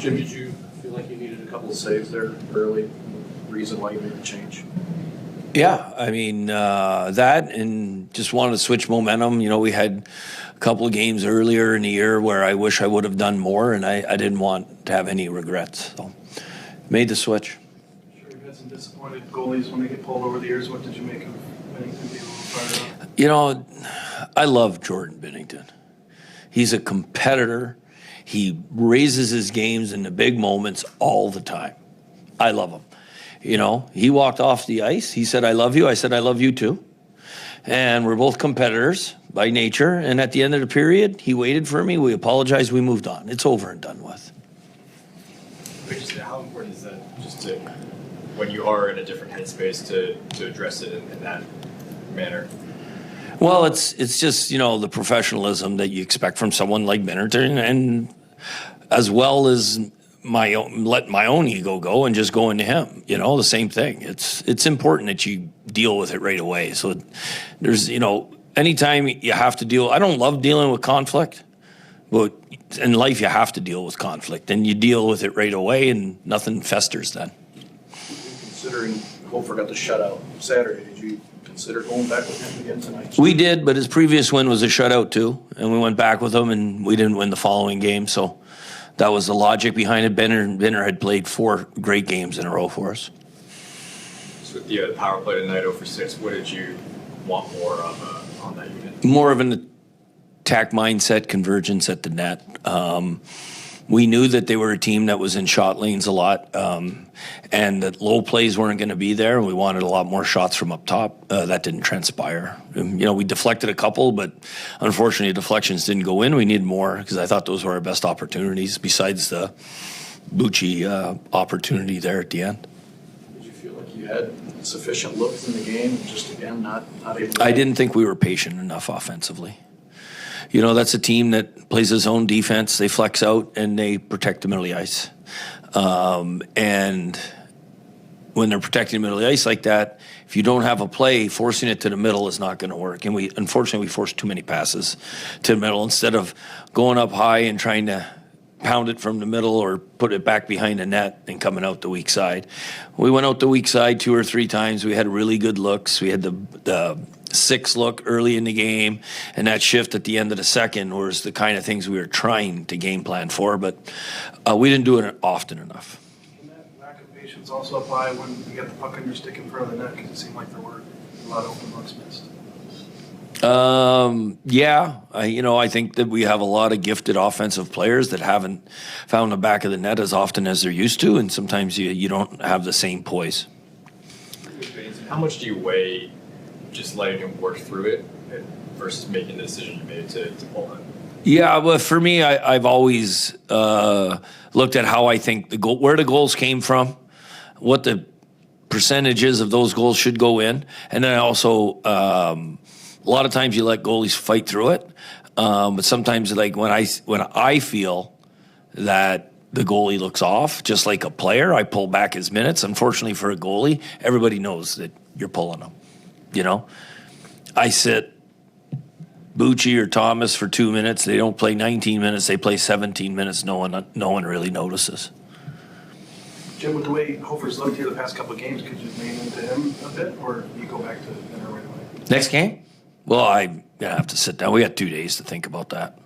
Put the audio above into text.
Jim, did you feel like you needed a couple of saves there early? Reason why you made the change? Yeah, I mean, that and just wanted to switch momentum. You know, we had a couple of games earlier in the year where I wish I would have done more, and I didn't want to have any regrets. So made the switch. Sure, you've had some disappointed goalies when they get pulled over the years. What did you make of Binnington being a little fired up? You know, I love Jordan Binnington. He's a competitor. He raises his games in the big moments all the time. I love him. You know, he walked off the ice. He said, "I love you." I said, "I love you too." And we're both competitors by nature. And at the end of the period, he waited for me. We apologized. We moved on. It's over and done with. How important is that just to, when you are in a different headspace, to address it in that manner? Well, it's just, you know, the professionalism that you expect from someone like Binnington, and as well as let my own ego go and just go into him. You know, the same thing. It's important that you deal with it right away. So there's, you know, anytime you have to deal, I don't love dealing with conflict, but in life you have to deal with conflict, and you deal with it right away, and nothing festers then. Considering Hofer got the shutout Saturday, did you consider going back with him again tonight? We did, but his previous win was a shutout too, and we went back with him, and we didn't win the following game. So that was the logic behind it. Benner had played 4 great games in a row for us. So with the power play tonight, 0 for 6, what did you want more of on that unit? More of an attack mindset, convergence at the net. We knew that they were a team that was in shot lanes a lot, and that low plays weren't going to be there. We wanted a lot more shots from up top. That didn't transpire. You know, we deflected a couple, but unfortunately, deflections didn't go in. We needed more because I thought those were our best opportunities besides the Bucci opportunity there at the end. Did you feel like you had sufficient looks in the game? Just again, not able to... I didn't think we were patient enough offensively. You know, that's a team that plays its own defense. They flex out and they protect the middle of the ice. And when they're protecting the middle of the ice like that, if you don't have a play, forcing it to the middle is not going to work. And unfortunately, we forced too many passes to the middle instead of going up high and trying to pound it from the middle or put it back behind the net and coming out the weak side. We went out the weak side 2 or 3 times. We had really good looks. We had the 6 look early in the game, and that shift at the end of the second was the kind of things we were trying to game plan for, but we didn't do it often enough. Can that lack of patience also apply when you got the puck on your stick in front of the net, because it seemed like there were a lot of open looks missed? Yeah, I think that we have a lot of gifted offensive players that haven't found the back of the net as often as they're used to, and sometimes you don't have the same poise. How much do you weigh just letting him work through it versus making the decision you made to pull him? Yeah, well, for me, I've always looked at how I think where the goals came from, what the percentages of those goals should go in, and then I also a lot of times you let goalies fight through it, but sometimes like when I feel that the goalie looks off, just like a player, I pull back his minutes. Unfortunately for a goalie, everybody knows that you're pulling them. You know, I sit Bucci or Thomas for 2 minutes. They don't play 19 minutes. They play 17 minutes. No one really notices. Jim, with the way Hofer's looked here the past couple of games, could you lean into him a bit, or you go back to Benner right away? Next game? Well, I'm going to have to sit down. We got 2 days to think about that.